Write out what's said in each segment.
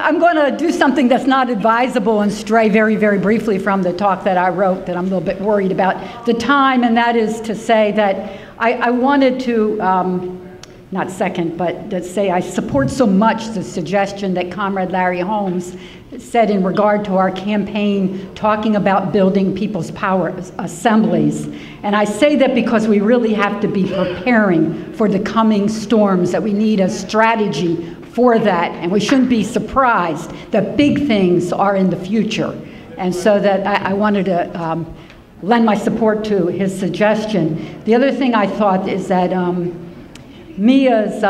I'm going to do something that's not advisable and stray very, very briefly from the talk that I wrote that I'm a little bit worried about the time, and that is to say that I wanted to, not second, but to say I support so much the suggestion that Comrade Larry Holmes said in regard to our campaign talking about building people's power assemblies. And I say that because we really have to be preparing for the coming storms, that we need a strategy for that, and we shouldn't be surprised that big things are in the future. And so that I wanted to lend my support to his suggestion. The other thing I thought is that Mia's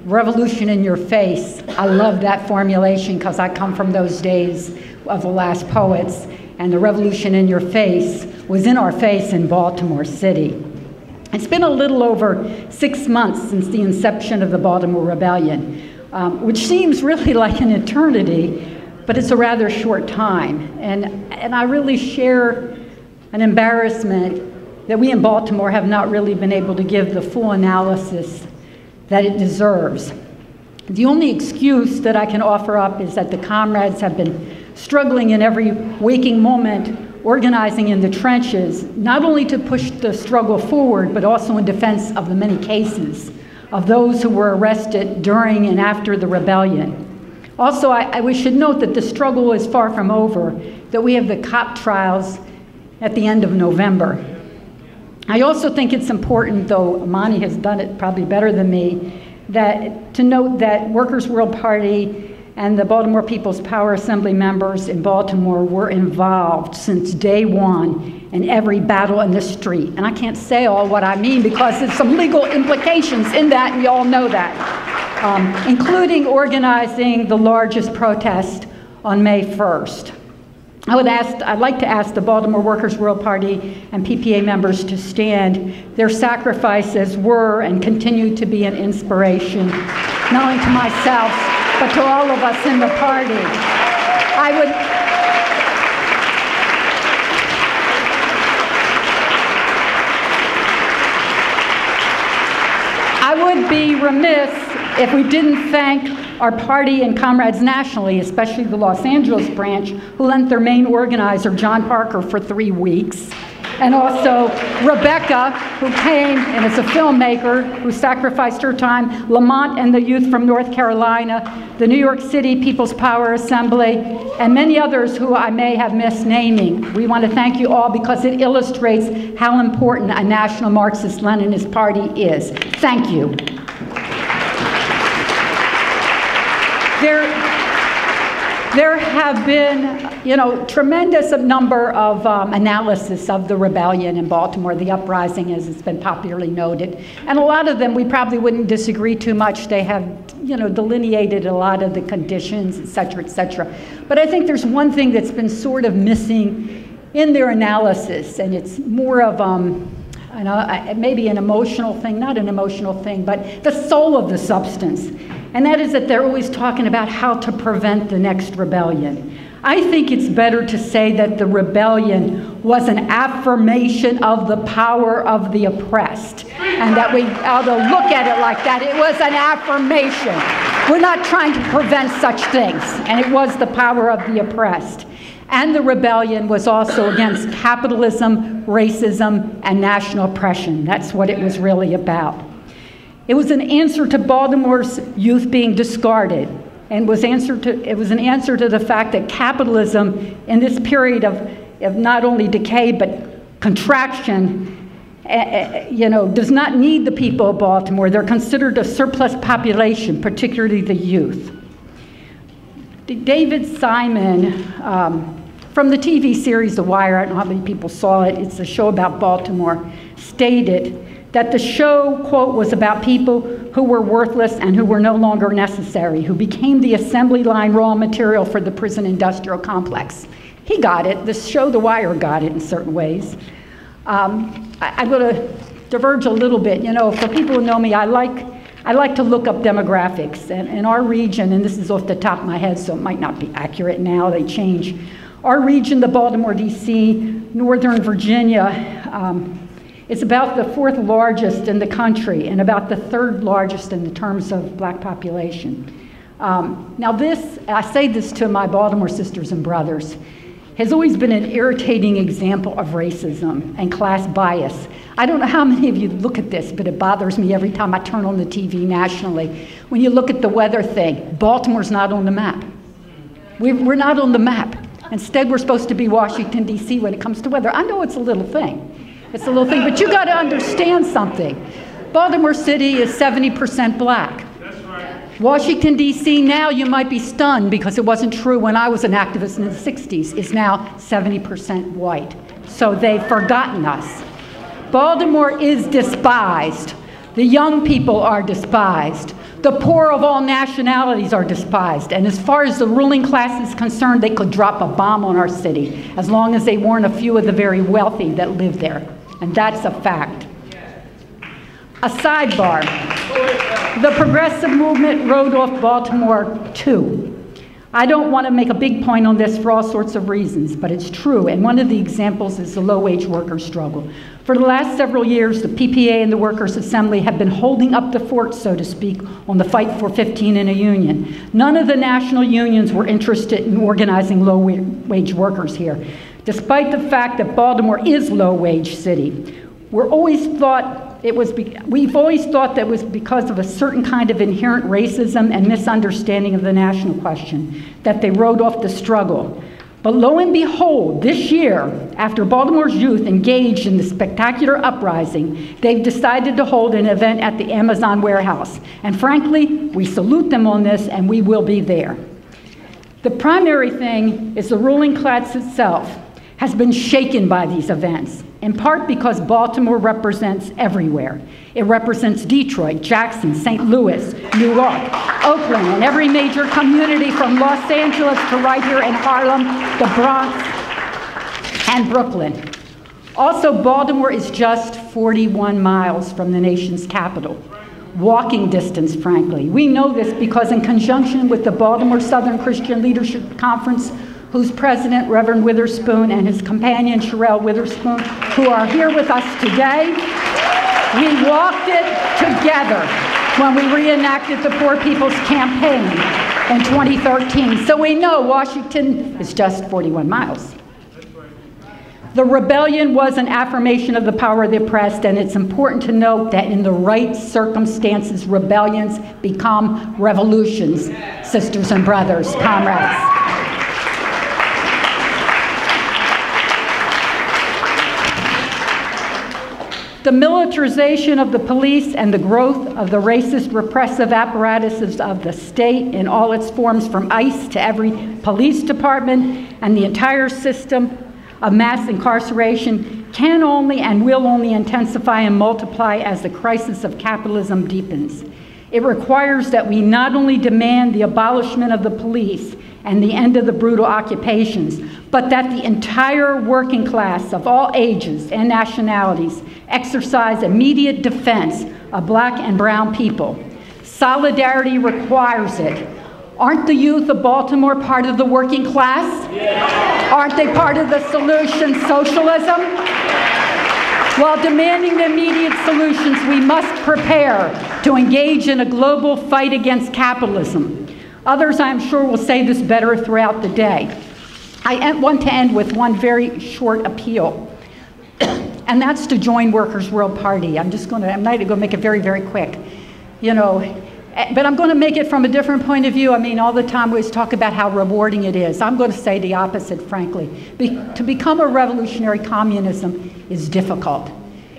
revolution in your face, I love that formulation because I come from those days of the last poets, and the revolution in your face was in our face in Baltimore City. It's been a little over 6 months since the inception of the Baltimore Rebellion, which seems really like an eternity, but it's a rather short time. And I really share an embarrassment that we in Baltimore have not really been able to give the full analysis that it deserves. The only excuse that I can offer up is that the comrades have been struggling in every waking moment, organizing in the trenches, not only to push the struggle forward, but also in defense of the many cases of those who were arrested during and after the rebellion. Also, we should note that the struggle is far from over, that we have the cop trials at the end of November. I also think it's important, though Amani has done it probably better than me, to note that Workers' World Party and the Baltimore People's Power Assembly members in Baltimore were involved since day one in every battle in the street. And I can't say all what I mean because there's some legal implications in that, and you all know that, including organizing the largest protest on May 1st. I'd like to ask the Baltimore Workers' World Party and PPA members to stand. Their sacrifices were and continue to be an inspiration, not only to myself, but to all of us in the party. I would be remiss if we didn't thank our party and comrades nationally, especially the Los Angeles branch, who lent their main organizer, John Parker, for 3 weeks. And also Rebecca, who came and is a filmmaker, who sacrificed her time, Lamont and the youth from North Carolina, the New York City People's Power Assembly, and many others who I may have missed naming. We want to thank you all because it illustrates how important a national Marxist-Leninist party is. Thank you. There have been, tremendous number of analysis of the rebellion in Baltimore, the uprising, as it's been popularly noted. And a lot of them we probably wouldn't disagree too much. They have, delineated a lot of the conditions, et cetera, et cetera. But I think there's one thing that's been sort of missing in their analysis, and it's more of maybe an emotional thing, not an emotional thing, but the soul of the substance. And that is that they're always talking about how to prevent the next rebellion. I think it's better to say that the rebellion was an affirmation of the power of the oppressed, and that we ought to look at it like that. It was an affirmation. We're not trying to prevent such things, and it was the power of the oppressed. And the rebellion was also against capitalism, racism, and national oppression. That's what it was really about. It was an answer to Baltimore's youth being discarded, and it was an answer to the fact that capitalism in this period of not only decay but contraction, does not need the people of Baltimore. They're considered a surplus population, particularly the youth. David Simon, from the TV series The Wire, I don't know how many people saw it, it's a show about Baltimore, stated that the show, quote, was about people who were worthless and who were no longer necessary, who became the assembly line raw material for the prison industrial complex. He got it. The show The Wire got it in certain ways. I'm going to diverge a little bit. For people who know me, I like to look up demographics. And in our region, and this is off the top of my head, so it might not be accurate now, they change. Our region, the Baltimore, D.C., Northern Virginia, it's about the 4th largest in the country and about the 3rd largest in the terms of black population. Now this, I say this to my Baltimore sisters and brothers, has always been an irritating example of racism and class bias. I don't know how many of you look at this, but it bothers me every time I turn on the TV nationally. When you look at the weather thing, Baltimore's not on the map. We're not on the map. Instead, we're supposed to be Washington, D.C. when it comes to weather. I know it's a little thing. It's a little thing, but you got to understand something. Baltimore City is 70% black. Washington, D.C. now, you might be stunned because it wasn't true when I was an activist in the 60s, is now 70% white. So they've forgotten us. Baltimore is despised. The young people are despised. The poor of all nationalities are despised. And as far as the ruling class is concerned, they could drop a bomb on our city as long as they weren't a few of the very wealthy that live there. And that's a fact. A sidebar. The progressive movement wrote off Baltimore too. I don't want to make a big point on this for all sorts of reasons, but it's true, and one of the examples is the low-wage workers' struggle. For the last several years, the PPA and the Workers' Assembly have been holding up the fort, so to speak, on the fight for 15 in a union. None of the national unions were interested in organizing low-wage workers here, despite the fact that Baltimore is a low-wage city. We've always thought that it was because of a certain kind of inherent racism and misunderstanding of the national question that they wrote off the struggle. But lo and behold, this year, after Baltimore's youth engaged in the spectacular uprising, they've decided to hold an event at the Amazon warehouse. And frankly, we salute them on this, and we will be there. The primary thing is the ruling class itself has been shaken by these events, in part because Baltimore represents everywhere. It represents Detroit, Jackson, St. Louis, New York, Oakland, and every major community from Los Angeles to right here in Harlem, the Bronx, and Brooklyn. Also, Baltimore is just 41 miles from the nation's capital. Walking distance, frankly. We know this because in conjunction with the Baltimore Southern Christian Leadership Conference, whose president, Reverend Witherspoon, and his companion, Sherelle Witherspoon, who are here with us today, we walked it together when we reenacted the Poor People's Campaign in 2013. So we know Washington is just 41 miles. The rebellion was an affirmation of the power of the oppressed, and it's important to note that in the right circumstances, rebellions become revolutions, sisters and brothers, comrades. The militarization of the police and the growth of the racist repressive apparatuses of the state in all its forms, from ICE to every police department and the entire system of mass incarceration, can only and will only intensify and multiply as the crisis of capitalism deepens. It requires that we not only demand the abolishment of the police and the end of the brutal occupations, but that the entire working class of all ages and nationalities exercise immediate defense of black and brown people. Solidarity requires it. Aren't the youth of Baltimore part of the working class? Yeah. Aren't they part of the solution, socialism? While demanding the immediate solutions, we must prepare to engage in a global fight against capitalism. Others, I'm sure, will say this better throughout the day. I want to end with one very short appeal, and that's to join Workers' World Party. I'm going to make it very, very quick. You know, but I'm going to make it from a different point of view. I mean, all the time we always talk about how rewarding it is. I'm going to say the opposite, frankly. To become a revolutionary communism is difficult.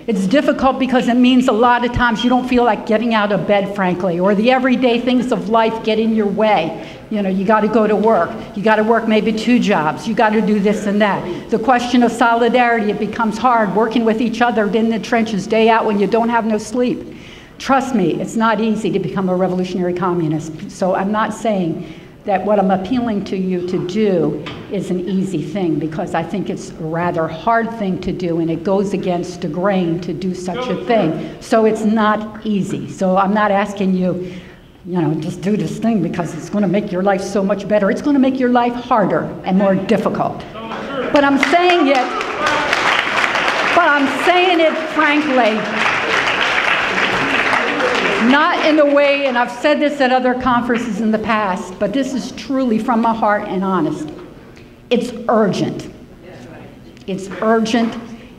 It's difficult because it means a lot of times you don't feel like getting out of bed, frankly, or the everyday things of life get in your way. You know, you got to go to work. You got to work maybe 2 jobs. You got to do this and that. The question of solidarity, it becomes hard, working with each other in the trenches day out when you don't have no sleep. Trust me, it's not easy to become a revolutionary communist. So I'm not saying that what I'm appealing to you to do is an easy thing, because I think it's a rather hard thing to do, and it goes against the grain to do such a thing. So it's not easy. So I'm not asking you, you know, just do this thing because it's going to make your life so much better. It's going to make your life harder and more difficult. But I'm saying it frankly, Not in the way, and I've said this at other conferences in the past, but this is truly from my heart and honest. It's urgent. It's urgent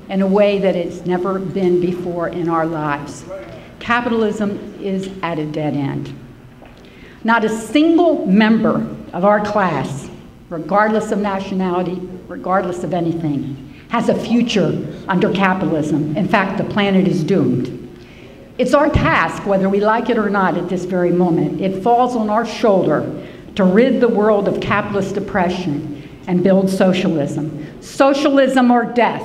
in a way that it's never been before in our lives. Capitalism is at a dead end. Not a single member of our class, regardless of nationality, regardless of anything, has a future under capitalism. In fact, the planet is doomed. It's our task, whether we like it or not at this very moment. It falls on our shoulder to rid the world of capitalist oppression and build socialism. Socialism or death.